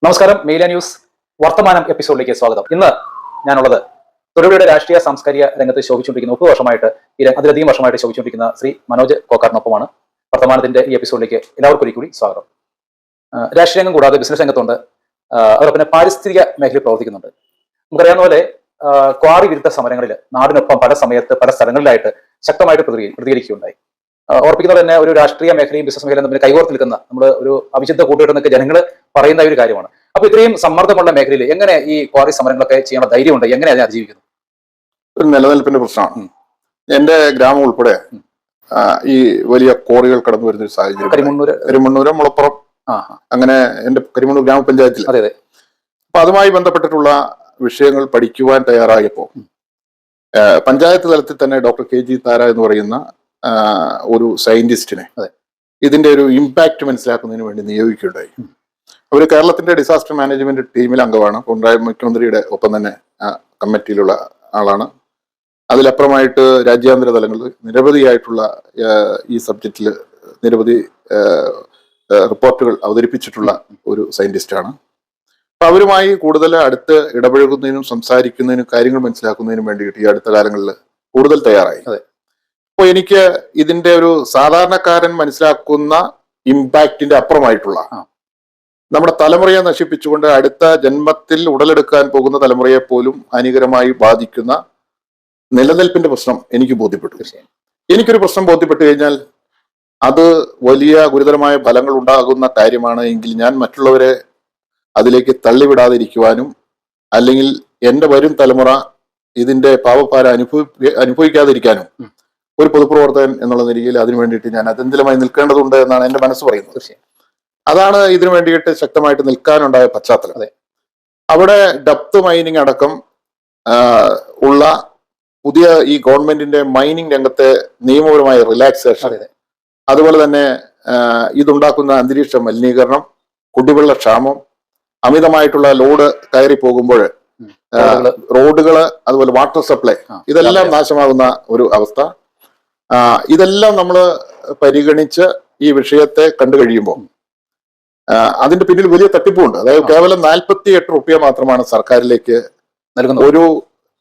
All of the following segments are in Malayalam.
നമസ്കാരം, മീഡിയ ന്യൂസ് വർത്തമാനം എപ്പിസോഡിലേക്ക് സ്വാഗതം. ഇന്ന് ഞാനുള്ളത് തൊടുപുഴയുടെ രാഷ്ട്രീയ സാംസ്കാരിക രംഗത്ത് ശോഭിച്ചുകൊണ്ടിരിക്കുന്ന 30 വർഷമായിട്ട് അതിലധികം വർഷമായിട്ട് ശോഭിച്ചുകൊണ്ടിരിക്കുന്ന ശ്രീ മനോജ് കോക്കാറിനൊപ്പമാണ്. വർത്തമാനത്തിന്റെ ഈ എപ്പിസോഡിലേക്ക് എല്ലാവർക്കും ഒരിക്കൽ കൂടി സ്വാഗതം. രാഷ്ട്രീയ രംഗം കൂടാതെ ബിസിനസ് രംഗത്തുണ്ട്, അതോടൊപ്പം പാരിസ്ഥിതിക മേഖലയിൽ പ്രവർത്തിക്കുന്നുണ്ട്. നമുക്കറിയാവുന്ന പോലെ ക്വാറി വിരുദ്ധ സമരങ്ങളിൽ നാടിനൊപ്പം പല സമയത്ത് പല സ്ഥലങ്ങളിലായിട്ട് ശക്തമായിട്ട് പ്രതികരിക്കുകയുണ്ടായി. ഓർപ്പിക്കുന്നത് തന്നെ ഒരു രാഷ്ട്രീയ മേഖലയും ബിസിനസ് മേഖലയും തമ്മിൽ കൈകോർത്ത് നിൽക്കുന്ന നമ്മൾ ഒരു അവിചിന്ത കൂട്ടുകെട്ടെന്നൊക്കെ ജനങ്ങൾ പറയുന്ന ഒരു കാര്യമാണ്. അപ്പൊ ഇത്രയും സമ്മർദ്ദമുള്ള മേഖലയിൽ എങ്ങനെ ഈ ക്വാറി സമരങ്ങളൊക്കെ ചെയ്യാനുള്ള ധൈര്യമുണ്ട്? എങ്ങനെ അതിനെ അതിജീവിക്കുന്നു? ഒരു നിലനിൽപ്പിന്റെ പ്രശ്നമാണ്. എന്റെ ഗ്രാമം ഉൾപ്പെടെ ഈ വലിയ ക്വാറികൾ കടന്നു വരുന്ന ഒരു സാഹചര്യം. കരിമണ്ണൂര്, മുളപ്പുറം, അങ്ങനെ എന്റെ കരിമണ്ണൂർ ഗ്രാമപഞ്ചായത്തിൽ. അതെ. അപ്പൊ അതുമായി ബന്ധപ്പെട്ടിട്ടുള്ള വിഷയങ്ങൾ പഠിക്കുവാൻ തയ്യാറായപ്പോ പഞ്ചായത്ത് തലത്തിൽ തന്നെ ഡോക്ടർ KG താര എന്ന് പറയുന്ന ഒരു സയന്റിസ്റ്റിനെ ഇതിന്റെ ഒരു ഇമ്പാക്ട് മനസ്സിലാക്കുന്നതിന് വേണ്ടി നിയോഗിക്കുകയുണ്ടായി. അവർ കേരളത്തിന്റെ ഡിസാസ്റ്റർ മാനേജ്മെന്റ് ടീമിൽ അംഗമാണ്. പിണറായി മുഖ്യമന്ത്രിയുടെ ഒപ്പം തന്നെ കമ്മിറ്റിയിലുള്ള ആളാണ്. അതിലപ്പുറമായിട്ട് രാജ്യാന്തര തലങ്ങളിൽ നിരവധിയായിട്ടുള്ള ഈ സബ്ജക്റ്റിൽ നിരവധി റിപ്പോർട്ടുകൾ അവതരിപ്പിച്ചിട്ടുള്ള ഒരു സയന്റിസ്റ്റാണ്. അപ്പൊ അവരുമായി കൂടുതൽ അടുത്ത് ഇടപഴകുന്നതിനും സംസാരിക്കുന്നതിനും കാര്യങ്ങൾ മനസ്സിലാക്കുന്നതിനും വേണ്ടിയിട്ട് ഈ അടുത്ത കാലങ്ങളിൽ കൂടുതൽ തയ്യാറായി. അപ്പോൾ എനിക്ക് ഇതിന്റെ ഒരു സാധാരണക്കാരൻ മനസ്സിലാക്കുന്ന ഇമ്പാക്റ്റിന്റെ അപ്പുറമായിട്ടുള്ള നമ്മുടെ തലമുറയെ നശിപ്പിച്ചുകൊണ്ട് അടുത്ത ജന്മത്തിൽ ഉടലെടുക്കാൻ പോകുന്ന തലമുറയെ പോലും ഹാനികരമായി ബാധിക്കുന്ന നിലനിൽപ്പിന്റെ പ്രശ്നം എനിക്ക് ബോധ്യപ്പെട്ടു. എനിക്കൊരു പ്രശ്നം ബോധ്യപ്പെട്ടു കഴിഞ്ഞാൽ അത് വലിയ ഗുരുതരമായ ഫലങ്ങൾ ഉണ്ടാകുന്ന കാര്യമാണ് എങ്കിൽ ഞാൻ മറ്റുള്ളവരെ അതിലേക്ക് തള്ളിവിടാതിരിക്കുവാനും അല്ലെങ്കിൽ എന്റെ വരും തലമുറ ഇതിന്റെ പാപഭാരം അനുഭവിക്കാതിരിക്കാനും ഒരു പൊതുപ്രവർത്തകൻ എന്നുള്ള നിലയിൽ അതിനു വേണ്ടിയിട്ട് ഞാൻ അചഞ്ചലമായി നിൽക്കേണ്ടതുണ്ട് എന്നാണ് എന്റെ മനസ്സ് പറയുന്നത്. അതാണ് ഇതിനു വേണ്ടിയിട്ട് ശക്തമായിട്ട് നിൽക്കാനുണ്ടായ പശ്ചാത്തലം. അവിടെ ഡെപ്ത് മൈനിങ് അടക്കം ഉള്ള പുതിയ ഈ ഗവൺമെന്റിന്റെ മൈനിങ് രംഗത്തെ നിയമപരമായ റിലാക്സേഷൻ, അതുപോലെ തന്നെ ഇതുണ്ടാക്കുന്ന അന്തരീക്ഷ മലിനീകരണം, കുടിവെള്ള ക്ഷാമം, അമിതമായിട്ടുള്ള ലോഡ് കയറി പോകുമ്പോൾ റോഡുകള്, അതുപോലെ വാട്ടർ സപ്ലൈ, ഇതെല്ലാം നാശമാകുന്ന ഒരു അവസ്ഥ. ഇതെല്ലാം നമ്മൾ പരിഗണിച്ച് ഈ വിഷയത്തെ കണ്ടു കഴിയുമ്പോൾ അതിന്റെ പിന്നിൽ വലിയ തട്ടിപ്പുണ്ട്. അതായത് കേവലം 48 റുപ്യ മാത്രമാണ് സർക്കാരിലേക്ക് ഒരു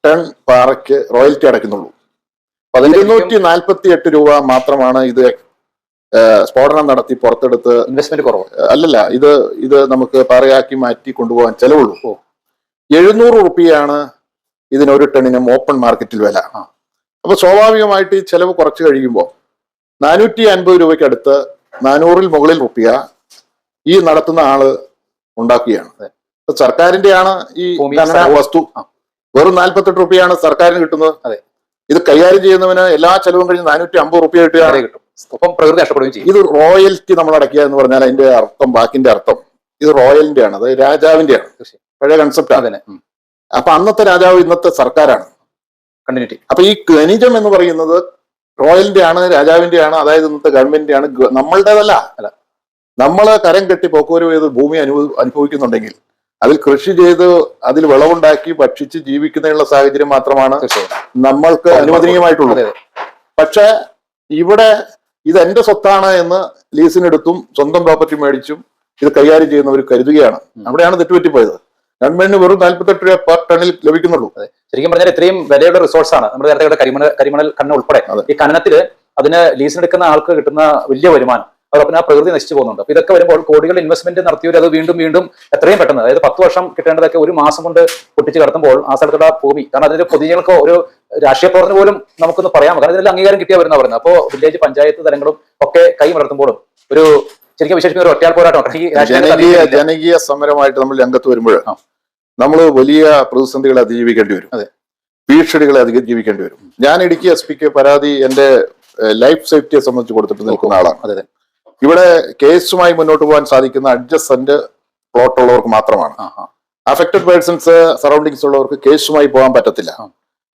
ടൺ പാറയ്ക്ക് റോയൽറ്റി അടയ്ക്കുന്നുള്ളൂ. 248 രൂപ മാത്രമാണ് ഇത് സ്ഫോടനം നടത്തി പുറത്തെടുത്ത് ഇൻവെസ്റ്റ്മെന്റ് കുറവ് അല്ലല്ല, ഇത് നമുക്ക് പാറയാക്കി മാറ്റി കൊണ്ടുപോകാൻ ചെലവുള്ളൂ. 700 റുപ്യയാണ് ഇതിനൊരു ടണ്ണിനും ഓപ്പൺ മാർക്കറ്റിൽ വില. അപ്പൊ സ്വാഭാവികമായിട്ട് ഈ ചെലവ് കുറച്ച് കഴിയുമ്പോൾ 450 രൂപയ്ക്ക് അടുത്ത് 400-ൽ മുകളിൽ റുപ്യ ഈ നടത്തുന്ന ആള് ഉണ്ടാക്കുകയാണ്. സർക്കാരിന്റെയാണ് ഈ വസ്തു. വെറും 48 റുപ്യാണ് സർക്കാരിന് കിട്ടുന്നത്. ഇത് കൈകാര്യം ചെയ്യുന്നവന് എല്ലാ ചെലവും കഴിഞ്ഞ് 450 റുപ്യ കിട്ടും. പ്രകൃതി നഷ്ടപ്പെടുകയും ചെയ്യും. ഇത് റോയൽറ്റി നമ്മൾ അടയ്ക്കുക എന്ന് പറഞ്ഞാൽ അതിന്റെ അർത്ഥം, ബാക്കിന്റെ അർത്ഥം ഇത് റോയലിന്റെ ആണ്, അതായത് രാജാവിന്റെ ആണ്. പഴയ കൺസെപ്റ്റ് ആണ്. അപ്പൊ അന്നത്തെ രാജാവ് ഇന്നത്തെ സർക്കാരാണ്. കണ്ടിന്യൂറ്റി. അപ്പൊ ഈ ഖനിജം എന്ന് പറയുന്നത് റോയലിന്റെ ആണ്, രാജാവിന്റെ ആണ്, അതായത് ഇന്നത്തെ ഗവൺമെന്റിന്റെ ആണ്, നമ്മളുടേതല്ല. നമ്മള് കരം കെട്ടി പോക്കുവരവ് ചെയ്ത് ഭൂമി അനുഭവിക്കുന്നുണ്ടെങ്കിൽ അതിൽ കൃഷി ചെയ്ത് അതിൽ വിളവുണ്ടാക്കി ഭക്ഷിച്ച് ജീവിക്കുന്നതിനുള്ള സാഹചര്യം മാത്രമാണ് നമ്മൾക്ക് അനുവദനീയമായിട്ടുള്ളത്. പക്ഷെ ഇവിടെ ഇത് എന്റെ സ്വത്താണ് എന്ന് ലീസിനെടുത്തും സ്വന്തം പ്രോപ്പർട്ടി മേടിച്ചും ഇത് കൈകാര്യം ചെയ്യുന്നവർ കരുതുകയാണ്. അവിടെയാണ് തെറ്റുപറ്റിപ്പോയത്. ഗവൺമെന്റിന് വെറും 48 രൂപ പെർ ടണിൽ ലഭിക്കുന്നുള്ളൂ. ശരിക്കും പറഞ്ഞാൽ ഇത്രയും വിലയുടെ റിസോഴ്സാണ് നമ്മുടെ നേരത്തെ കരിമണൽ ഖനനം ഉൾപ്പെടെ. ഈ ഖനനത്തില് അതിന് ലീസിനെടുക്കുന്ന ആൾക്ക് കിട്ടുന്ന വലിയ വരുമാനം, അതോടൊപ്പം ആ പ്രകൃതി നശിച്ചു പോകുന്നുണ്ട്. അപ്പൊ ഇതൊക്കെ വരുമ്പോൾ കോടികൾ ഇൻവെസ്റ്റ്മെന്റ് നടത്തിയവർ അത് വീണ്ടും എത്രയും പെട്ടെന്ന്, അതായത് 10 വർഷം കിട്ടേണ്ടതൊക്കെ ഒരു മാസം കൊണ്ട് പൊട്ടിച്ച് കടത്തുമ്പോൾ ആ സ്ഥലത്തുള്ള ഭൂമി, കാരണം അതിന്റെ പൊതുജനങ്ങൾക്കോ ഒരു രാഷ്ട്രീയ പ്രവർത്തനം പോലും നമുക്കൊന്ന് പറയാം, കാരണം ഇതിൽ അംഗീകാരം കിട്ടിയാ വരുന്ന പറയുന്നത്. അപ്പോൾ വില്ലേജ് പഞ്ചായത്ത് തലങ്ങളും ഒക്കെ കൈ മലർത്തുമ്പോഴും ഒരു ശരിക്കും വിശേഷിക്കുന്ന ഒരു ഒറ്റയാൾ പോരാട്ടമാണ്. ജനകീയ സമരമായിട്ട് നമ്മൾ രംഗത്ത് വരുമ്പോൾ നമ്മൾ വലിയ പ്രതിസന്ധികളെ അതിജീവിക്കേണ്ടി വരും, ഭീഷണികളെ അതിജീവിക്കേണ്ടി വരും. ഞാൻ ഇടുക്കി SP-ക്ക് പരാതി എന്റെ ലൈഫ് സേഫ്റ്റിയെ സംബന്ധിച്ച് കൊടുത്തിട്ട് നിൽക്കുന്ന ആളാണ്. ഇവിടെ കേസുമായി മുന്നോട്ട് പോകാൻ സാധിക്കുന്ന അഡ്ജസ്റ്റന്റ് പ്ലോട്ട് ഉള്ളവർക്ക് മാത്രമാണ്. അഫക്റ്റഡ് പേഴ്സൺസ്, സറൗണ്ടിങ്സ് ഉള്ളവർക്ക് കേസുമായി പോകാൻ പറ്റത്തില്ല.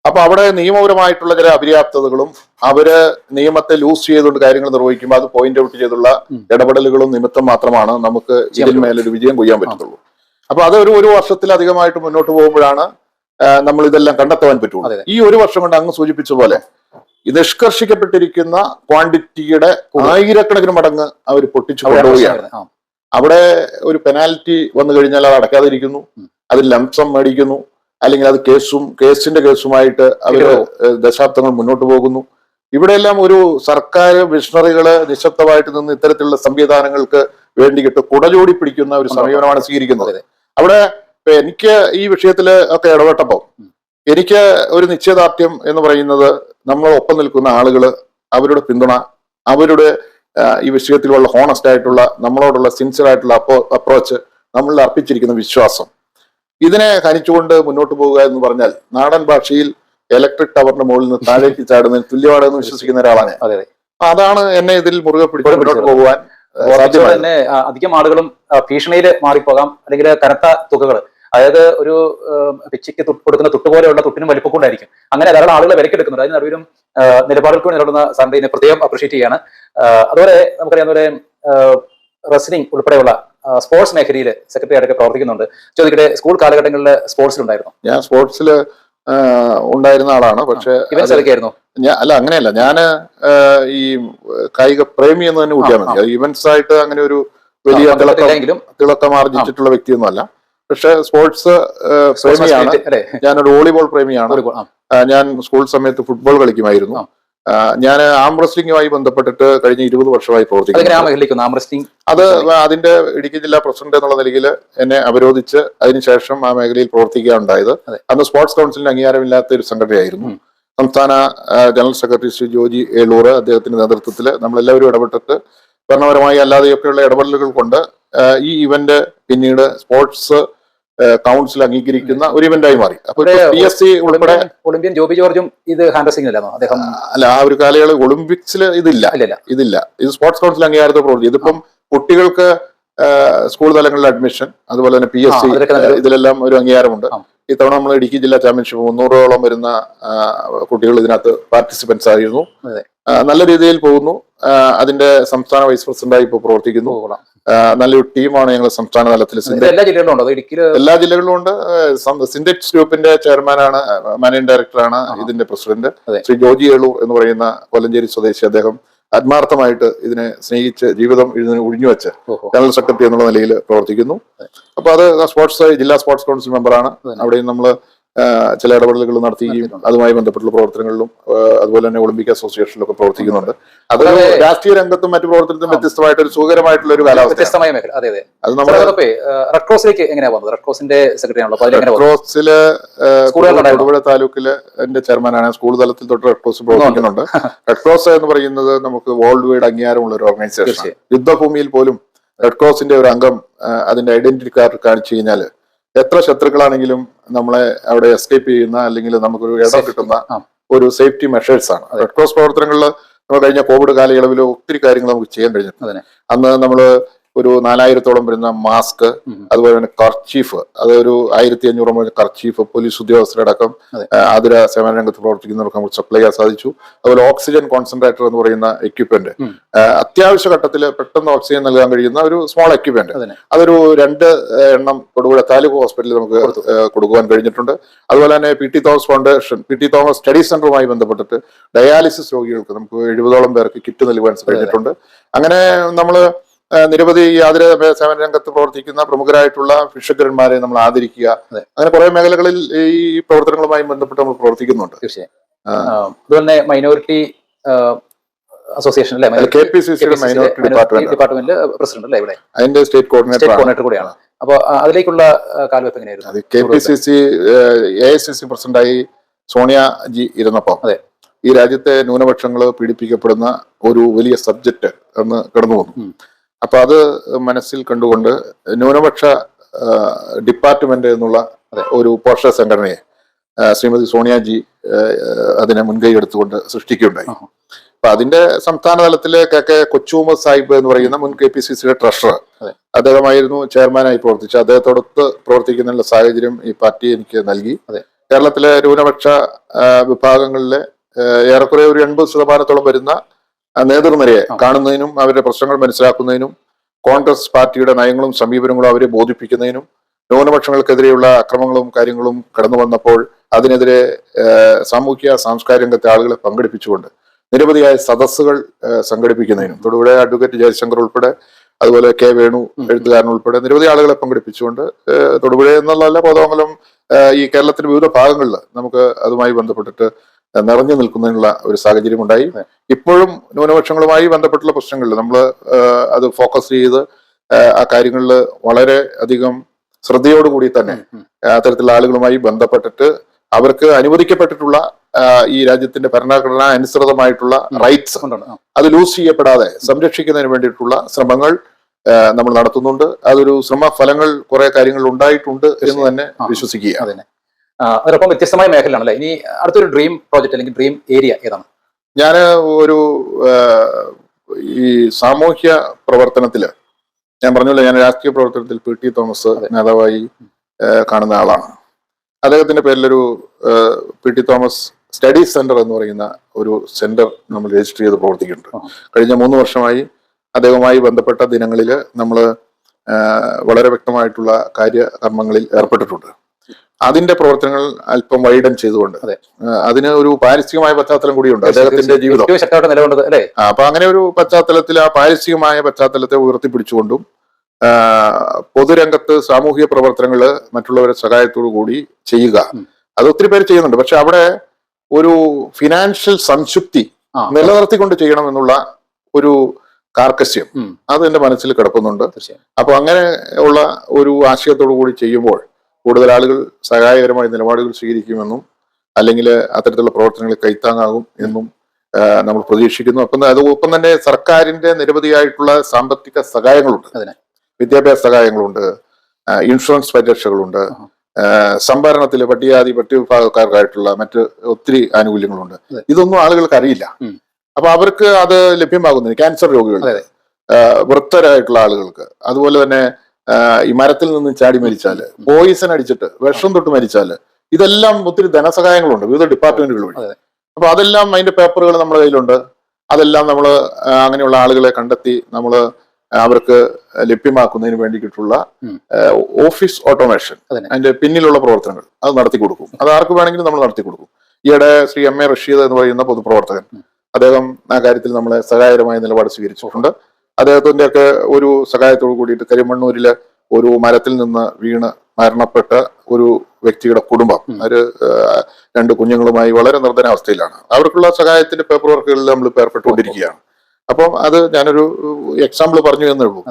അപ്പൊ അവിടെ നിയമപരമായിട്ടുള്ള ചില അപര്യാപ്തതകളും അവര് നിയമത്തെ ലൂസ് ചെയ്തുകൊണ്ട് കാര്യങ്ങൾ നിർവഹിക്കുമ്പോൾ അത് പോയിന്റ് ഔട്ട് ചെയ്തുള്ള ഇടപെടലുകളും നിമിത്തം മാത്രമാണ് നമുക്ക് ഇതിന്മേലൊരു വിജയം കൊയ്യാൻ പറ്റത്തുള്ളൂ. അപ്പൊ അത് ഒരു വർഷത്തിലധികമായിട്ട് മുന്നോട്ട് പോകുമ്പോഴാണ് നമ്മൾ ഇതെല്ലാം കണ്ടെത്താൻ പറ്റുള്ളൂ. ഈ ഒരു വർഷം കൊണ്ട് അങ്ങ് സൂചിപ്പിച്ച പോലെ നിഷ്കർഷിക്കപ്പെട്ടിരിക്കുന്ന ക്വാണ്ടിറ്റിയുടെ 1000കണക്കിന് മടങ്ങ് അവർ പൊട്ടിച്ചു കൊണ്ടുപോവുകയാണ്. അവിടെ ഒരു പെനാൽറ്റി വന്നു കഴിഞ്ഞാൽ അത് അടയ്ക്കാതിരിക്കുന്നു, അതിൽ ലംസം മേടിക്കുന്നു, അല്ലെങ്കിൽ അത് കേസിന്റെ കേസുമായിട്ട് അവര് ദശാബ്ദങ്ങൾ മുന്നോട്ട് പോകുന്നു. ഇവിടെയെല്ലാം ഒരു സർക്കാർ മിഷണറികള് നിശബ്ദമായിട്ട് നിന്ന് ഇത്തരത്തിലുള്ള സംവിധാനങ്ങൾക്ക് വേണ്ടിയിട്ട് കുടചൂടി പിടിക്കുന്ന ഒരു സമീപനമാണ് സ്വീകരിക്കുന്നത്. അവിടെ എനിക്ക് ഈ വിഷയത്തിൽ ഒക്കെ ഇടപെട്ടപ്പോൾ എനിക്ക് ഒരു നിശ്ചയദാർഢ്യം എന്ന് പറയുന്നത് നമ്മൾ ഒപ്പം നിൽക്കുന്ന ആളുകള്, അവരുടെ പിന്തുണ, അവരുടെ ഈ വിഷയത്തിലുള്ള ഹോണസ്റ്റ് ആയിട്ടുള്ള നമ്മളോടുള്ള സിൻസിയർ ആയിട്ടുള്ള അപ്രോച്ച്, നമ്മളിൽ അർപ്പിച്ചിരിക്കുന്ന വിശ്വാസം, ഇതിനെ ഹനിച്ചുകൊണ്ട് മുന്നോട്ട് പോവുക എന്ന് പറഞ്ഞാൽ നാടൻ ഭാഷയിൽ ഇലക്ട്രിക് ടവറിന്റെ മുകളിൽ നിന്ന് താഴേക്ക് ചാടുന്നതിന് തുല്യമാണെന്ന് വിശ്വസിക്കുന്ന ഒരാളാണ്. അതാണ് എന്നെ ഇതിൽ മുറുകെ പിടിച്ച് മുന്നോട്ട് പോകുവാൻ തന്നെ. അധികം ആളുകളും ഭീഷണിയിൽ മാറിപ്പോകാം, അല്ലെങ്കിൽ കനത്ത തുകകൾ, അതായത് ഒരു പിച്ചയ്ക്ക് കൊടുക്കുന്ന തുട്ട് പോലെയുള്ള തുട്ടിനും വലിപ്പം കൊണ്ടായിരിക്കും അങ്ങനെ ധാരാളം ആളുകളെ വിലക്കെടുക്കുന്നത്. അതിന് നടുവിലും നിലപാടുകൾക്ക് നിലകൊള്ളുന്ന സാറിനെ പ്രത്യേകം അപ്രീഷിയേറ്റ് ചെയ്യാണ്. അതുപോലെ നമുക്കറിയാവുന്ന പോലെ റെസ്ലിംഗ് ഉൾപ്പെടെയുള്ള സ്പോർട്സ് മേഖലയിൽ സെക്രട്ടറി ആയിട്ടൊക്കെ പ്രവർത്തിക്കുന്നുണ്ട്. ചോദിക്കട്ടെ, സ്കൂൾ കാലഘട്ടങ്ങളിൽ സ്പോർട്സിലുണ്ടായിരുന്നു? ഞാൻ സ്പോർട്സിൽ ഉണ്ടായിരുന്ന ആളാണ്. പക്ഷെ ഇവന്റ്സ് അല്ല, അങ്ങനെയല്ല. ഞാന് ഈ കായിക പ്രേമി എന്ന് തന്നെ കൂട്ടിയാൽ മതി. ഇവന്റ്സ് ആയിട്ട് അങ്ങനെ ഒരു വലിയ തിളക്കം ആർജിച്ചിട്ടുള്ള വ്യക്തിയൊന്നും അല്ല. പക്ഷെ സ്പോർട്സ് പ്രേമിയാണ്. ഞാനൊരു വോളിബോൾ പ്രേമിയാണ്. ഞാൻ സ്കൂൾ സമയത്ത് ഫുട്ബോൾ കളിക്കുമായിരുന്നു. ഞാൻ ആം റെസ്ലിംഗുമായി ബന്ധപ്പെട്ടിട്ട് കഴിഞ്ഞ 20 വർഷമായി പ്രവർത്തിക്കുന്നു. അത് അതിന്റെ ഇടുക്കി ജില്ലാ പ്രസിഡന്റ് എന്നുള്ള നിലയിൽ എന്നെ അവരോധിച്ച് അതിനുശേഷം ആ മേഖലയിൽ പ്രവർത്തിക്കുകയുണ്ടായത്. അന്ന് സ്പോർട്സ് കൗൺസിലിന് അംഗീകാരമില്ലാത്ത ഒരു സംഘടനയായിരുന്നു. സംസ്ഥാന ജനറൽ സെക്രട്ടറി ശ്രീ ജോജി ഏളൂർ, അദ്ദേഹത്തിന്റെ നേതൃത്വത്തിൽ നമ്മളെല്ലാവരും ഇടപെട്ടിട്ട് ഭരണപരമായി അല്ലാതെയൊക്കെയുള്ള ഇടപെടലുകൾ കൊണ്ട് ഈ ഇവന്റ് പിന്നീട് സ്പോർട്സ് കൗൺസിൽ അംഗീകരിക്കുന്ന ഒരു ഇവന്റായി മാറി. അപ്പോൾ PSC ഉൾപ്പെടെ ഒളിമ്പ്യൻ ജോബി ജോർജും ഇത് ഹാൻഡ്രസിംഗിലാണോ അദ്ദേഹം? അല്ല, ആ ഒരു കാലയളവ് ഒളിമ്പിക്സിൽ ഇതില്ല. ഇത് സ്പോർട്സ് കൗൺസിൽ അംഗീകാരത്തെ പ്രവർത്തി. ഇതിപ്പം കുട്ടികൾക്ക് സ്കൂൾ തലങ്ങളിലെ അഡ്മിഷൻ, അതുപോലെ തന്നെ PSC, ഇതിലെല്ലാം ഒരു അംഗീകാരമുണ്ട്. ഇത്തവണ നമ്മൾ ഇടുക്കി ജില്ലാ ചാമ്പ്യൻഷിപ്പ് 300ഓളം വരുന്ന കുട്ടികൾ ഇതിനകത്ത് പാർട്ടിസിപ്പൻസ് ആയിരുന്നു. നല്ല രീതിയിൽ പോകുന്നു. അതിന്റെ സംസ്ഥാന വൈസ് പ്രസിഡന്റായി ഇപ്പോൾ പ്രവർത്തിക്കുന്നു. നല്ലൊരു ടീമാണ് ഞങ്ങൾ സംസ്ഥാന തലത്തിൽ. എല്ലാ ജില്ലകളിലും ഉണ്ട്. സിൻഡെക്സ് ഗ്രൂപ്പിന്റെ ചെയർമാനാണ്, മാനേജിംഗ് ഡയറക്ടറാണ് ഇതിന്റെ പ്രസിഡന്റ് ശ്രീ ജോജി ഏളൂർ എന്ന് പറയുന്ന കൊല്ലഞ്ചേരി സ്വദേശി. അദ്ദേഹം ആത്മാർത്ഥമായിട്ട് ഇതിനെ സ്നേഹിച്ച് ജീവിതം ഇതിന് ഒഴിഞ്ഞുവെച്ച് ജനറൽ സെക്രട്ടറി എന്നുള്ള നിലയിൽ പ്രവർത്തിക്കുന്നു. അപ്പൊ അത് ജില്ലാ സ്പോർട്സ് കൗൺസിൽ മെമ്പറാണ്. അവിടെയും നമ്മൾ ചില ഇടപെടലുകൾ നടത്തുകയും അതുമായി ബന്ധപ്പെട്ടുള്ള പ്രവർത്തനങ്ങളിലും അതുപോലെ തന്നെ ഒളിമ്പിക് അസോസിയേഷനിലൊക്കെ പ്രവർത്തിക്കുന്നുണ്ട്. അത് രാഷ്ട്രീയ രംഗത്തും മറ്റു പ്രവർത്തനത്തിലും വ്യത്യസ്തമായിട്ട് ഒരു സുഖകരമായിട്ടുള്ള ഒരു കാലാവസ്ഥ. അത് നമ്മുടെ റെഡ് ക്രോസിലേക്ക് എങ്ങനെയാ പോകുന്നത്? റെഡ് ക്രോസിന്റെ സെക്രട്ടറി ആണല്ലോ. റെഡ് ക്രോസില് തൊടുപുഴ താലൂക്കില് എന്റെ ചെയർമാനാണ്. സ്കൂൾ തലത്തിൽ തൊട്ട് റെഡ് ക്രോസ് പ്രവർത്തിക്കുന്നുണ്ട്. റെഡ് ക്രോസ് എന്ന് പറയുന്നത് നമുക്ക് വേൾഡ് വൈഡ് അംഗീകാരമുള്ള ഒരു ഓർഗനൈസേഷൻ. യുദ്ധഭൂമിയിൽ പോലും റെഡ് ക്രോസിന്റെ ഒരു അംഗം അതിന്റെ ഐഡന്റിറ്റി കാർഡ് കാണിച്ചു കഴിഞ്ഞാൽ എത്ര ശത്രുക്കളാണെങ്കിലും നമ്മളെ അവിടെ എസ്കേപ്പ് ചെയ്യുന്ന, അല്ലെങ്കിൽ നമുക്കൊരു ഇടം കിട്ടുന്ന ഒരു സേഫ്റ്റി മെഷേഴ്സ് ആണ്. റെഡ് ക്രോസ് പ്രവർത്തനങ്ങളിൽ നമ്മൾ കഴിഞ്ഞ കോവിഡ് കാലയളവിൽ ഒത്തിരി കാര്യങ്ങൾ നമുക്ക് ചെയ്യാൻ കഴിഞ്ഞിട്ടുണ്ട്. അന്ന് നമ്മള് ഒരു 4000ഓളം വരുന്ന മാസ്ക്, അതുപോലെ തന്നെ കർച്ചീഫ്, അതൊരു 1500 കർച്ചീഫ് പോലീസ് ഉദ്യോഗസ്ഥരടക്കം ആതുര സേവന രംഗത്ത് പ്രവർത്തിക്കുന്നവർക്ക് നമുക്ക് സപ്ലൈ ചെയ്യാൻ സാധിച്ചു. അതുപോലെ ഓക്സിജൻ കോൺസെൻട്രേറ്റർ എന്ന് പറയുന്ന എക്യുപ്മെന്റ്, അത്യാവശ്യ ഘട്ടത്തിൽ പെട്ടെന്ന് ഓക്സിജൻ നൽകാൻ കഴിയുന്ന ഒരു സ്മോൾ എക്യുപ്മെന്റ്, അതൊരു 2 എണ്ണം തൊടുപുഴ താലൂക്ക് ഹോസ്പിറ്റലിൽ നമുക്ക് കൊടുക്കുവാൻ കഴിഞ്ഞിട്ടുണ്ട്. അതുപോലെ തന്നെ PT Thomas foundation, PT Thomas study സെന്ററുമായി ബന്ധപ്പെട്ടിട്ട് ഡയാലിസിസ് രോഗികൾക്ക് നമുക്ക് 70ഓളം പേർക്ക് കിറ്റ് നൽകുവാൻ കഴിഞ്ഞിട്ടുണ്ട്. അങ്ങനെ നമ്മള് നിരവധി ആതുര സേവന രംഗത്ത് പ്രവർത്തിക്കുന്ന പ്രമുഖരായിട്ടുള്ള ഭിഷഗ്വരന്മാരെ നമ്മൾ ആദരിക്കുക. അങ്ങനെ കുറെ മേഖലകളിൽ ഈ പ്രവർത്തനങ്ങളുമായി ബന്ധപ്പെട്ട് നമ്മൾ പ്രവർത്തിക്കുന്നുണ്ട്. അതുപോലെ മൈനോറിറ്റി അസോസിയേഷൻ KPCCയുടെ മൈനോറിറ്റി ഡിപ്പാർട്ട്മെന്റ് പ്രസിഡന്റ് അല്ലേ ഇവിടെ? അതിന്റെ സ്റ്റേറ്റ് കോർഡിനേറ്റർ കൂടിയാണ്. അപ്പൊ അതിലേക്കുള്ള കാൽവെപ്പ് എങ്ങനെയായിരുന്നു? KPCC AICC പ്രസിഡന്റായി സോണിയാജി ഇരുന്നപ്പോ ഈ രാജ്യത്തെ ന്യൂനപക്ഷങ്ങൾ പീഡിപ്പിക്കപ്പെടുന്ന ഒരു വലിയ സബ്ജക്ട് എന്ന് കടന്നു വന്നു. അപ്പൊ അത് മനസ്സിൽ കണ്ടുകൊണ്ട് ന്യൂനപക്ഷ ഡിപ്പാർട്ട്മെന്റ് എന്നുള്ള ഒരു പോഷക സംഘടനയെ ശ്രീമതി സോണിയാജി അതിനെ മുൻകൈ എടുത്തുകൊണ്ട് സൃഷ്ടിക്കുകയുണ്ടായി. അപ്പൊ അതിന്റെ സംസ്ഥാന തലത്തില് KK കൊച്ചുമുഹമ്മദ് സാഹിബ് എന്ന് പറയുന്ന മുൻ KPCCയുടെ ട്രഷറർ, അദ്ദേഹമായിരുന്നു ചെയർമാനായി പ്രവർത്തിച്ചത്. അദ്ദേഹത്തോടൊത്ത് പ്രവർത്തിക്കുന്നതിനുള്ള സാഹചര്യം ഈ പാർട്ടി എനിക്ക് നൽകി. കേരളത്തിലെ ന്യൂനപക്ഷ വിഭാഗങ്ങളിലെ ഏറെക്കുറെ ഒരു 80% വരുന്ന നേതൃനിരയെ കാണുന്നതിനും അവരുടെ പ്രശ്നങ്ങൾ മനസ്സിലാക്കുന്നതിനും കോൺഗ്രസ് പാർട്ടിയുടെ നയങ്ങളും സമീപനങ്ങളും അവരെ ബോധിപ്പിക്കുന്നതിനും ന്യൂനപക്ഷങ്ങൾക്കെതിരെയുള്ള അക്രമങ്ങളും കാര്യങ്ങളും കടന്നു വന്നപ്പോൾ അതിനെതിരെ സാമൂഹ്യ സാംസ്കാരിക രംഗത്തെ ആളുകളെ പങ്കെടുപ്പിച്ചുകൊണ്ട് നിരവധിയായ സദസ്സുകൾ സംഘടിപ്പിക്കുന്നതിനും തൊടുപുഴ അഡ്വക്കേറ്റ് ജയശങ്കർ ഉൾപ്പെടെ അതുപോലെ കെ വേണു എഴുത്തുകാരൻ ഉൾപ്പെടെ നിരവധി ആളുകളെ പങ്കെടുപ്പിച്ചുകൊണ്ട് തൊടുപുഴ എന്നുള്ളതല്ല കോതമംഗലം ഈ കേരളത്തിന്റെ വിവിധ ഭാഗങ്ങളിൽ നമുക്ക് അതുമായി ബന്ധപ്പെട്ടിട്ട് നിറഞ്ഞു നിൽക്കുന്നതിനുള്ള ഒരു സാഹചര്യം ഉണ്ടായി. ഇപ്പോഴും ന്യൂനപക്ഷങ്ങളുമായി ബന്ധപ്പെട്ടുള്ള പ്രശ്നങ്ങളിൽ നമ്മൾ അത് ഫോക്കസ് ചെയ്ത് ആ കാര്യങ്ങളിൽ വളരെ അധികം ശ്രദ്ധയോടുകൂടി തന്നെ അത്തരത്തിലുള്ള ആളുകളുമായി ബന്ധപ്പെട്ടിട്ട് അവർക്ക് അനുവദിക്കപ്പെട്ടിട്ടുള്ള ഈ രാജ്യത്തിന്റെ ഭരണഘടന അനുസൃതമായിട്ടുള്ള റൈറ്റ്സ് അത് ലൂസ് ചെയ്യപ്പെടാതെ സംരക്ഷിക്കുന്നതിന് വേണ്ടിയിട്ടുള്ള ശ്രമങ്ങൾ നമ്മൾ നടത്തുന്നുണ്ട്. അതൊരു ശ്രമ ഫലങ്ങൾ കുറെ കാര്യങ്ങൾ ഉണ്ടായിട്ടുണ്ട് എന്ന് തന്നെ വിശ്വസിക്കുക. അതോടൊപ്പം വ്യത്യസ്തമായ മേഖലയാണല്ലേ. ഇനി അടുത്തൊരു ഡ്രീം പ്രോജക്റ്റ് അല്ലെങ്കിൽ ഡ്രീം ഏരിയ ഏതാണ്? ഞാൻ ഒരു ഈ സാമൂഹ്യ പ്രവർത്തനത്തില് ഞാൻ പറഞ്ഞല്ലോ, ഞാൻ രാഷ്ട്രീയ പ്രവർത്തനത്തിൽ പി ടി തോമസ് നേതാവായി കാണുന്ന ആളാണ്. അദ്ദേഹത്തിന്റെ പേരിലൊരു P T Thomas study centre എന്ന് പറയുന്ന ഒരു സെന്റർ നമ്മൾ രജിസ്റ്റർ ചെയ്ത് പ്രവർത്തിക്കുന്നുണ്ട്. കഴിഞ്ഞ 3 വർഷമായി അദ്ദേഹവുമായി ബന്ധപ്പെട്ട ദിനങ്ങളിൽ നമ്മൾ വളരെ വ്യക്തമായിട്ടുള്ള കാര്യകർമ്മങ്ങളിൽ ഏർപ്പെട്ടിട്ടുണ്ട്. അതിന്റെ പ്രവർത്തനങ്ങൾ അല്പം വൈഡൻ ചെയ്തുകൊണ്ട് അതിന് ഒരു പാരിസ്ഥിതികമായ പശ്ചാത്തലം കൂടിയുണ്ട് അദ്ദേഹത്തിന്റെ ജീവിതം. അപ്പൊ അങ്ങനെ ഒരു പശ്ചാത്തലത്തിൽ ആ പാരിസ്ഥിതികമായ പശ്ചാത്തലത്തെ ഉയർത്തിപ്പിടിച്ചുകൊണ്ടും പൊതുരംഗത്ത് സാമൂഹിക പ്രവർത്തനങ്ങള് മറ്റുള്ളവരുടെ സഹായത്തോടു കൂടി ചെയ്യുക, അത് ഒത്തിരി പേര് ചെയ്യുന്നുണ്ട്. പക്ഷെ അവിടെ ഒരു ഫിനാൻഷ്യൽ സംതൃപ്തി നിലനിർത്തിക്കൊണ്ട് ചെയ്യണം എന്നുള്ള ഒരു കാർക്കശ്യം അത് എന്റെ മനസ്സിൽ കിടക്കുന്നുണ്ട്. അപ്പൊ അങ്ങനെ ഉള്ള ഒരു ആശയത്തോടു കൂടി ചെയ്യുമ്പോൾ കൂടുതൽ ആളുകൾ സഹായകരമായ നിലപാടുകൾ സ്വീകരിക്കുമെന്നും അല്ലെങ്കിൽ അത്തരത്തിലുള്ള പ്രവർത്തനങ്ങൾ കൈത്താങ്ങാകും എന്നും നമ്മൾ പ്രതീക്ഷിക്കുന്നു. ഒപ്പം തന്നെ സർക്കാരിന്റെ നിരവധിയായിട്ടുള്ള സാമ്പത്തിക സഹായങ്ങളുണ്ട്, വിദ്യാഭ്യാസ സഹായങ്ങളുണ്ട്, ഇൻഷുറൻസ് പരിരക്ഷകളുണ്ട്, സംഭരണത്തിൽ പട്ടികവിഭാഗക്കാർക്കായിട്ടുള്ള മറ്റ് ഒത്തിരി ആനുകൂല്യങ്ങളുണ്ട്. ഇതൊന്നും ആളുകൾക്ക് അറിയില്ല. അപ്പൊ അവർക്ക് അത് ലഭ്യമാകുന്നില്ല. ക്യാൻസർ രോഗികൾ, വൃദ്ധരായിട്ടുള്ള ആളുകൾക്ക്, അതുപോലെ തന്നെ ഈ മരത്തിൽ നിന്ന് ചാടി മരിച്ചാല്, പോയിസൺ അടിച്ചിട്ട് വിഷം തൊട്ട് മരിച്ചാല്, ഇതെല്ലാം ഒത്തിരി ധനസഹായങ്ങളുണ്ട് വിവിധ ഡിപ്പാർട്ട്മെന്റുകൾ വഴി. അപ്പൊ അതെല്ലാം അതിന്റെ പേപ്പറുകൾ നമ്മുടെ കയ്യിലുണ്ട്. അതെല്ലാം നമ്മൾ അങ്ങനെയുള്ള ആളുകളെ കണ്ടെത്തി നമ്മൾ അവർക്ക് ലഭ്യമാക്കുന്നതിന് വേണ്ടിയിട്ടുള്ള ഓഫീസ് ഓട്ടോമേഷൻ, അതിന്റെ പിന്നിലുള്ള പ്രവർത്തനങ്ങൾ അത് നടത്തി കൊടുക്കും. അത് ആർക്ക് വേണമെങ്കിലും നമ്മൾ നടത്തി കൊടുക്കും. ഈയിടെ ശ്രീ എം എ റഷീദ് എന്ന് പറയുന്ന പൊതുപ്രവർത്തകൻ, അദ്ദേഹം ആ കാര്യത്തിൽ നമ്മളെ സഹായകരമായ നിലപാട് സ്വീകരിച്ചിട്ടുണ്ട്. അദ്ദേഹത്തിന്റെ ഒക്കെ ഒരു സഹായത്തോടു കൂടിയിട്ട് കരിമണ്ണൂരിലെ ഒരു മരത്തിൽ നിന്ന് വീണ് മരണപ്പെട്ട ഒരു വ്യക്തിയുടെ കുടുംബം, ഒരു 2 കുഞ്ഞുങ്ങളുമായി വളരെ നിർധനാവസ്ഥയിലാണ്. അവർക്കുള്ള സഹായത്തിന്റെ പേപ്പർ വർക്കുകളിൽ നമ്മൾ ഏർപ്പെട്ടുകൊണ്ടിരിക്കുകയാണ്. അപ്പം അത് ഞാനൊരു എക്സാമ്പിൾ പറഞ്ഞു എന്നേ ഉള്ളൂ.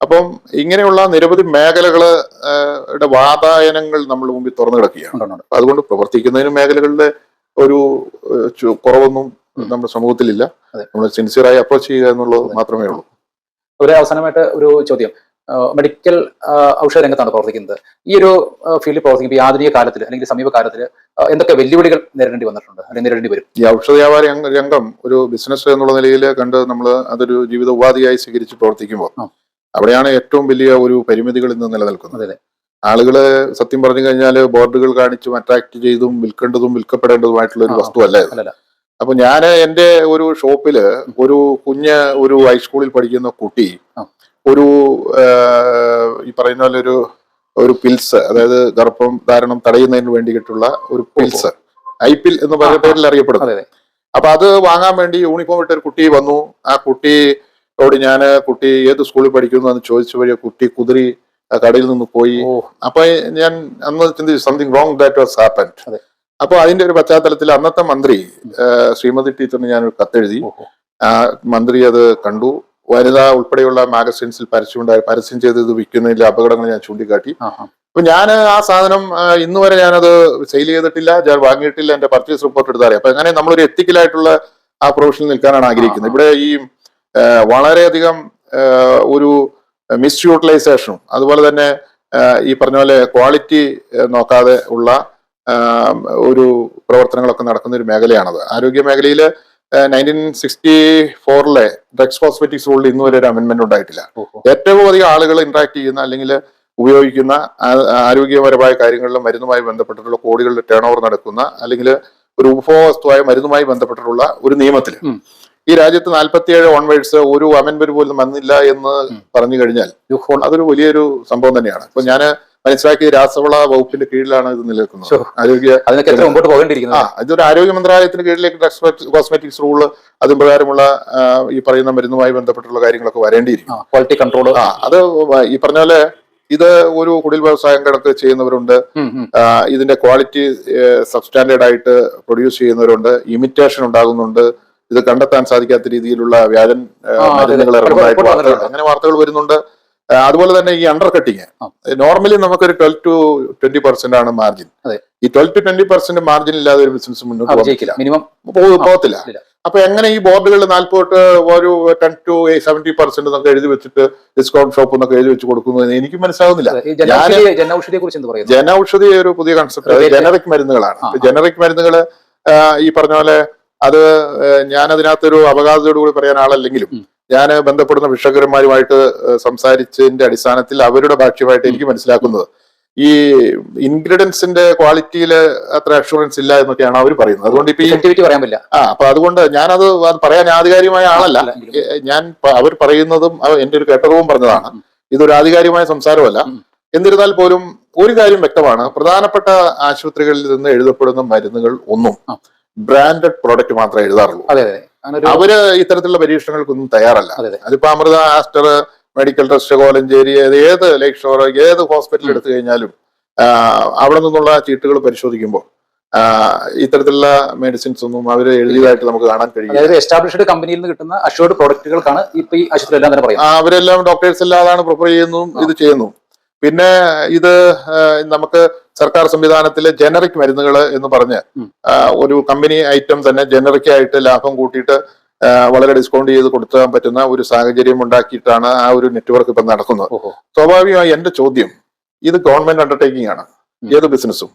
അപ്പം ഇങ്ങനെയുള്ള നിരവധി മേഖലകളുടെ വാതായനങ്ങൾ നമ്മൾ മുമ്പിൽ തുറന്നു കിടക്കുകയാണ്. അതുകൊണ്ട് പ്രവർത്തിക്കുന്നതിന് മേഖലകളുടെ ഒരു കുറവൊന്നും നമ്മുടെ സമൂഹത്തിലില്ല. നമ്മൾ സിൻസിയറായി അപ്രോച്ച് ചെയ്യുക എന്നുള്ളത് മാത്രമേ ഉള്ളൂ. ഒരു അവസാനമായിട്ട് ഒരു ചോദ്യം, മെഡിക്കൽ ഔഷധ രംഗത്താണ് പ്രവർത്തിക്കുന്നത്. ഈ ഒരു ഫീൽഡിൽ പ്രവർത്തിക്കുമ്പോൾ ഈ ആധുനിക കാലത്തിൽ അല്ലെങ്കിൽ സമീപകാലത്തിൽ എന്തൊക്കെ വെല്ലുവിളികൾ നേരിടേണ്ടി വന്നിട്ടുണ്ട് അല്ലെങ്കിൽ നേരിടേണ്ടി വരും? ഈ ഔഷധ വ്യാപാര രംഗം ഒരു ബിസിനസ് എന്നുള്ള നിലയിൽ കണ്ട് നമ്മൾ അതൊരു ജീവിത ഉപാധിയായി സ്വീകരിച്ച് പ്രവർത്തിക്കുമ്പോൾ അവിടെയാണ് ഏറ്റവും വലിയ ഒരു പരിമിതികൾ ഇന്ന് നിലനിൽക്കുന്നത്. ആളുകള് സത്യം പറഞ്ഞു കഴിഞ്ഞാൽ ബോർഡുകൾ കാണിച്ചും അട്രാക്ട് ചെയ്തും വിൽക്കേണ്ടതും വിൽക്കപ്പെടേണ്ടതുമായിട്ടുള്ള ഒരു വസ്തു അല്ല. അപ്പൊ ഞാൻ എന്റെ ഒരു ഷോപ്പില് ഒരു ഹൈസ്കൂളിൽ പഠിക്കുന്ന കുട്ടി ഒരു ഈ പറയുന്ന പോലെ ഒരു പിൽസ്, അതായത് ഗർഭം ധാരണം തടയുന്നതിന് വേണ്ടിയിട്ടുള്ള ഒരു പിൽസ്, ഐപിൽ എന്ന് പറയുന്ന പേരിൽ അറിയപ്പെടുന്നത്. അപ്പൊ അത് വാങ്ങാൻ വേണ്ടി യൂണിഫോം ഇട്ട ഒരു കുട്ടി വന്നു. ആ കുട്ടിയോട് കുട്ടി ഏത് സ്കൂളിൽ പഠിക്കുന്നു എന്ന് ചോദിച്ച വഴി കുട്ടി കുതിരി കടയിൽ നിന്ന് പോയി. അപ്പൊ ഞാൻ അന്ന് ചിന്തിച്ചു something wrong that was happened. അപ്പൊ അതിന്റെ ഒരു പശ്ചാത്തലത്തിൽ അന്നത്തെ മന്ത്രി ശ്രീമതി ടീച്ചറിന് ഞാനൊരു കത്തെഴുതി. ആ മന്ത്രി അത് കണ്ടു. വനിതാ ഉൾപ്പെടെയുള്ള മാഗസിൻസിൽ പരസ്യം ചെയ്ത് ഇത് വിൽക്കുന്നതിലെ അപകടങ്ങൾ ഞാൻ ചൂണ്ടിക്കാട്ടി. അപ്പൊ ഞാൻ ആ സാധനം ഇന്ന് വരെ ഞാനത് സെയിൽ ചെയ്തിട്ടില്ല, ഞാൻ വാങ്ങിയിട്ടില്ല, എന്റെ പർച്ചേസ് റിപ്പോർട്ട് എടുത്താൽ. അപ്പൊ അങ്ങനെ നമ്മളൊരു എത്തിക്കലായിട്ടുള്ള ആ പ്രൊഫഷനിൽ നിൽക്കാനാണ് ആഗ്രഹിക്കുന്നത്. ഇവിടെ ഈ വളരെയധികം ഒരു മിസ്യൂട്ടിലൈസേഷനും അതുപോലെ തന്നെ ഈ പറഞ്ഞ പോലെ ക്വാളിറ്റി നോക്കാതെ ഉള്ള ഒരു പ്രവർത്തനങ്ങളൊക്കെ നടക്കുന്ന ഒരു മേഖലയാണത്. ആരോഗ്യ മേഖലയിൽ 1964 ഡ്രഗ്സ് കോസ്മെറ്റിക്സ് റൂളിൽ ഇന്ന് വരെ ഒരു അമെന്റ്മെന്റ് ഉണ്ടായിട്ടില്ല. ഏറ്റവും അധികം ആളുകൾ ഇന്ററാക്ട് ചെയ്യുന്ന അല്ലെങ്കിൽ ഉപയോഗിക്കുന്ന ആരോഗ്യപരമായ കാര്യങ്ങളിലും മരുന്നുമായി ബന്ധപ്പെട്ടിട്ടുള്ള കോടികളുടെ ടേൺ ഓവർ നടക്കുന്ന അല്ലെങ്കിൽ ഒരു ഉപഭോഗ വസ്തുവായ മരുന്നുമായി ബന്ധപ്പെട്ടിട്ടുള്ള ഒരു നിയമത്തിൽ ഈ രാജ്യത്ത് 47 ഓൺവേഡ്സ് ഒരു അമെന്റ്മെന്റ് പോലും വന്നില്ല എന്ന് പറഞ്ഞു കഴിഞ്ഞാൽ അതൊരു വലിയൊരു സംഭവം തന്നെയാണ്. അപ്പൊ ഞാൻ മനസ്സിലാക്കിയ രാസവള വകുപ്പിന്റെ കീഴിലാണ് ഇത് നിലനിൽക്കുന്നത്. Sure. ആരോഗ്യ അതിനൊക്കെ എത്ര മുമ്പോട്ട് പോകേണ്ടിയിരിക്കുന്നത്. ഇതൊരു ആരോഗ്യ മന്ത്രാലയത്തിന് കീഴിലേക്ക് ഡ്രഗ്സ് കോസ്മെറ്റിക്സ് റൂള് അതും പ്രകാരമുള്ള ഈ പറയുന്ന മരുന്നുമായി ബന്ധപ്പെട്ടുള്ള കാര്യങ്ങളൊക്കെ വരേണ്ടിയിരിക്കും. Quality control. അത് ഈ പറഞ്ഞ പോലെ ഇത് ഒരു കുടിൽ വ്യവസായം കണക്ക് ചെയ്യുന്നവരുണ്ട്, ഇതിന്റെ ക്വാളിറ്റി സബ്സ്റ്റാൻഡേർഡ് ആയിട്ട് പ്രൊഡ്യൂസ് ചെയ്യുന്നവരുണ്ട്, ഇമിറ്റേഷൻ ഉണ്ടാകുന്നുണ്ട്, ഇത് കണ്ടെത്താൻ സാധിക്കാത്ത രീതിയിലുള്ള വ്യാജൻ മരുന്നുകൾ ഇറങ്ങുന്നതായിട്ട് അങ്ങനെ വാർത്തകൾ വരുന്നുണ്ട്. അതുപോലെ തന്നെ ഈ അണ്ടർ കട്ടിങ് നോർമലി നമുക്കൊരു 12 to 20% ആണ് മാർജിൻ. ഈ 12 to 20% മാർജിൻ ഇല്ലാതെ ഒരു ബിസിനസ് മുന്നോട്ട് പോകത്തില്ല. അപ്പൊ എങ്ങനെ ഈ ബോർഡുകളിൽ 40 ഒരു 10 to 70% എന്നൊക്കെ എഴുതി വെച്ചിട്ട് ഡിസ്കൗണ്ട് ഷോപ്പ് എന്നൊക്കെ എഴുതി വെച്ച് കൊടുക്കുന്നത് എനിക്ക് മനസ്സിലാവുന്നില്ല. ജനൌഷധി ഒരു പുതിയ കൺസെപ്റ്റ്, ജനറിക് മരുന്നുകളാണ്. ജനറിക് മരുന്നുകള് ഈ പറഞ്ഞ പോലെ അത് ഞാൻ അതിനകത്തൊരു അവകാശത്തോടുകൂടി പറയാൻ ആളല്ലെങ്കിലും ഞാൻ ബന്ധപ്പെടുന്ന വിഷകരന്മാരുമായിട്ട് സംസാരിച്ചതിന്റെ അടിസ്ഥാനത്തിൽ അവരുടെ ഭാഷ്യമായിട്ട് എനിക്ക് മനസ്സിലാക്കുന്നത് ഈ ഇൻഗ്രീഡിയൻസിന്റെ ക്വാളിറ്റിയിൽ അത്ര അഷുറൻസ് ഇല്ല എന്നൊക്കെയാണ് അവർ പറയുന്നത്. അതുകൊണ്ട് ഇപ്പൊ പറയാൻ പറ്റില്ല. അപ്പൊ അതുകൊണ്ട് ഞാനത് പറയാൻ ആധികാരികമായ ആളല്ല. ഞാൻ അവർ പറയുന്നതും എന്റെ ഒരു കേട്ടറിവും പറഞ്ഞതാണ്. ഇതൊരു ആധികാരികമായ സംസാരമല്ല. എന്നിരുന്നാൽ പോലും ഒരു കാര്യം വ്യക്തമാണ്, പ്രധാനപ്പെട്ട ആശുപത്രികളിൽ നിന്ന് എഴുതപ്പെടുന്ന മരുന്നുകൾ ഒന്നും ബ്രാൻഡഡ് പ്രോഡക്റ്റ് മാത്രമേ എഴുതാറുള്ളൂ. അവര് ഇത്തരത്തിലുള്ള പരീക്ഷണങ്ങൾക്കൊന്നും തയ്യാറല്ല. അതിപ്പോ അമൃത, ആസ്റ്റർ, മെഡിക്കൽ ട്രസ്റ്റ്, കോലഞ്ചേരി, ഏത് ലേക്ക് ഷോർ, ഏത് ഹോസ്പിറ്റൽ എടുത്തു കഴിഞ്ഞാലും അവിടെ നിന്നുള്ള ചീട്ടുകൾ പരിശോധിക്കുമ്പോൾ ഇത്തരത്തിലുള്ള മെഡിസിൻസ് ഒന്നും അവർ എഴുതിയതായിട്ട് നമുക്ക് കാണാൻ കഴിയും. എസ്റ്റാബ്ലിഷ്ഡ് കമ്പനിയിൽ നിന്ന് കിട്ടുന്ന അഷ്യൂർഡ് പ്രോഡക്റ്റുകൾക്കാണ് ഇപ്പൊ ഈ ആശുപത്രി എല്ലാം തന്നെ പറയുന്നത്. അവരെല്ലാം ഡോക്ടേഴ്സ് അല്ലാതാണ് പ്രിഫർ ചെയ്യുന്നതും ഇത് ചെയ്യുന്നു. പിന്നെ ഇത് നമുക്ക് സർക്കാർ സംവിധാനത്തിലെ ജനറിക് മരുന്നുകൾ എന്ന് പറഞ്ഞ് ഒരു കമ്പനി ഐറ്റം തന്നെ ജനറിക് ആയിട്ട് ലാഭം കൂട്ടിയിട്ട് വളരെ ഡിസ്കൗണ്ട് ചെയ്ത് കൊടുക്കാൻ പറ്റുന്ന ഒരു സാഹചര്യം ഉണ്ടാക്കിയിട്ടാണ് ആ ഒരു നെറ്റ്വർക്ക് ഇപ്പം നടക്കുന്നത്. സ്വാഭാവികമായി എന്റെ ചോദ്യം, ഇത് ഗവൺമെന്റ് അണ്ടർടേക്കിംഗ് ആണ്. ഏത് ബിസിനസ്സും,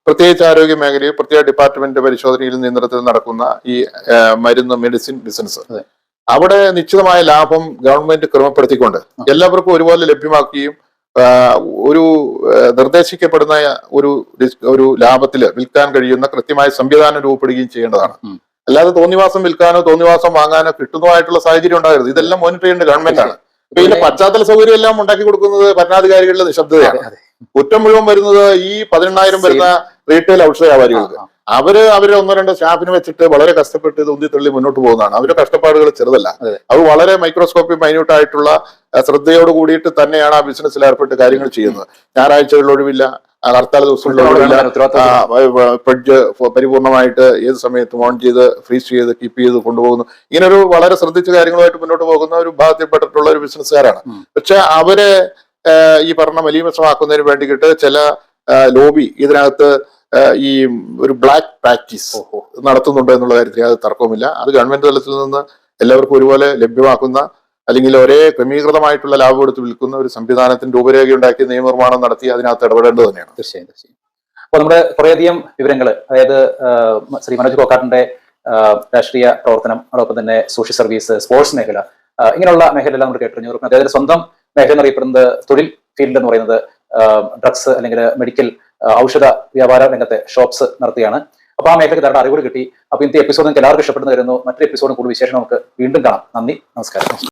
പ്രത്യേകിച്ച് ആരോഗ്യ മേഖലയിൽ പ്രത്യേക ഡിപ്പാർട്ട്മെന്റ് പരിശോധനയിൽ നിയന്ത്രണത്തിൽ നടക്കുന്ന ഈ മരുന്ന് മെഡിസിൻ ബിസിനസ്, അവിടെ നിശ്ചിതമായ ലാഭം ഗവൺമെന്റ് ക്രമപ്പെടുത്തിക്കൊണ്ട് എല്ലാവർക്കും ഒരുപോലെ ലഭ്യമാക്കുകയും ഒരു നിർദ്ദേശിക്കപ്പെടുന്ന ഒരു ലാഭത്തില് വിൽക്കാൻ കഴിയുന്ന കൃത്യമായ സംവിധാനം രൂപപ്പെടുകയും ചെയ്യേണ്ടതാണ്. അല്ലാതെ തോന്നിവാസം വിൽക്കാനോ തോന്നിവാസം വാങ്ങാനോ കിട്ടുന്നതായിട്ടുള്ള സാഹചര്യം ഉണ്ടാകരുത്. ഇതെല്ലാം മോണിറ്റർ ചെയ്യേണ്ട ഗവൺമെന്റ് ആണ്. ഇപ്പൊ ഇതിന്റെ പശ്ചാത്തല സൗകര്യം എല്ലാം ഉണ്ടാക്കി കൊടുക്കുന്നത് ഭരണാധികാരികളുടെ നിശബ്ദതയാണ്. കുറ്റം മുഴുവൻ വരുന്നത് ഈ 18,000 വരുന്ന റീറ്റെയിൽ ഔഷധ വ്യാപാരികൾക്ക്. അവര് 1-2 സ്റ്റാഫിന് വെച്ചിട്ട് വളരെ കഷ്ടപ്പെട്ട് ഇത് ഉന്തിത്തള്ളി മുന്നോട്ട് പോകുന്നതാണ്. അവരുടെ കഷ്ടപ്പാടുകൾ ചെറുതല്ല. അവർ വളരെ മൈക്രോസ്കോപ്പിക് മൈന്യൂട്ട് ആയിട്ടുള്ള ശ്രദ്ധയോട് കൂടിയിട്ട് തന്നെയാണ് ആ ബിസിനസ്സിൽ ഏർപ്പെട്ട് കാര്യങ്ങൾ ചെയ്യുന്നത്. ഞായറാഴ്ചകളിൽ ഒഴിവില്ല, ഹർത്താൽ ദിവസങ്ങളിൽ ഒഴിവില്ല, ഫ്രിഡ്ജ് പരിപൂർണമായിട്ട് ഏത് സമയത്തും ഓൺ ചെയ്ത് ഫ്രീസ് ചെയ്ത് കീപ്പ് ചെയ്ത് കൊണ്ടുപോകുന്നു. ഇങ്ങനെ ഒരു വളരെ ശ്രദ്ധിച്ച കാര്യങ്ങളുമായിട്ട് മുന്നോട്ട് പോകുന്ന ഒരു വിഭാഗത്തിൽപ്പെട്ടിട്ടുള്ള ഒരു ബിസിനസ്സുകാരാണ്. പക്ഷെ അവരെ ഈ പറഞ്ഞ മലീമസമാക്കുന്നതിന് വേണ്ടിയിട്ട് ചില ലോബി ഇതിനകത്ത് ഈ ഒരു ബ്ലാക്ക് പ്രാക്ടീസ് നടത്തുന്നുണ്ട് എന്നുള്ള കാര്യത്തിൽ അത് തർക്കവുമില്ല. അത് ഗവൺമെന്റ് തലത്തിൽ നിന്ന് എല്ലാവർക്കും ഒരുപോലെ ലഭ്യമാക്കുന്ന അല്ലെങ്കിൽ ഒരേ ക്രമീകൃതമായിട്ടുള്ള ലാഭം എടുത്ത് വിൽക്കുന്ന ഒരു സംവിധാനത്തിന്റെ രൂപരേഖ ഉണ്ടാക്കി നിയമനിർമ്മാണം നടത്തി അതിനകത്ത് ഇടപെടേണ്ടത് തന്നെയാണ്. തീർച്ചയായും. അപ്പോൾ നമ്മുടെ കുറേയധികം വിവരങ്ങൾ, അതായത് ശ്രീ മനോജ് കോക്കാട്ടിന്റെ രാഷ്ട്രീയ പ്രവർത്തനം, അതോടൊപ്പം തന്നെ സോഷ്യൽ സർവീസ്, സ്പോർട്സ് മേഖല, ഇങ്ങനെയുള്ള മേഖലയെല്ലാം നമ്മൾ കേട്ടറിഞ്ഞു. അദ്ദേഹത്തിന്റെ സ്വന്തം മേഖല എന്നറിയപ്പെടുന്നത് തൊഴിൽ ഫീൽഡ് എന്ന് പറയുന്നത് ഡ്രഗ്സ് അല്ലെങ്കിൽ മെഡിക്കൽ ഔഷധ വ്യാപാര രംഗത്തെ ഷോപ്സ് നടത്തുകയാണ്. അപ്പൊ ആ മേഖലയ്ക്ക് ധാരാളം അറിവുകൾ കിട്ടി. അപ്പൊ ഇന്നത്തെ എപ്പിസോഡ് നിങ്ങൾക്ക് എല്ലാവർക്കും ഇഷ്ടപ്പെടുന്നു വരുന്നു. മറ്റൊരു എപ്പിസോഡും കൂടുതൽ വിശേഷം നമുക്ക് വീണ്ടും കാണാം. നന്ദി, നമസ്കാരം.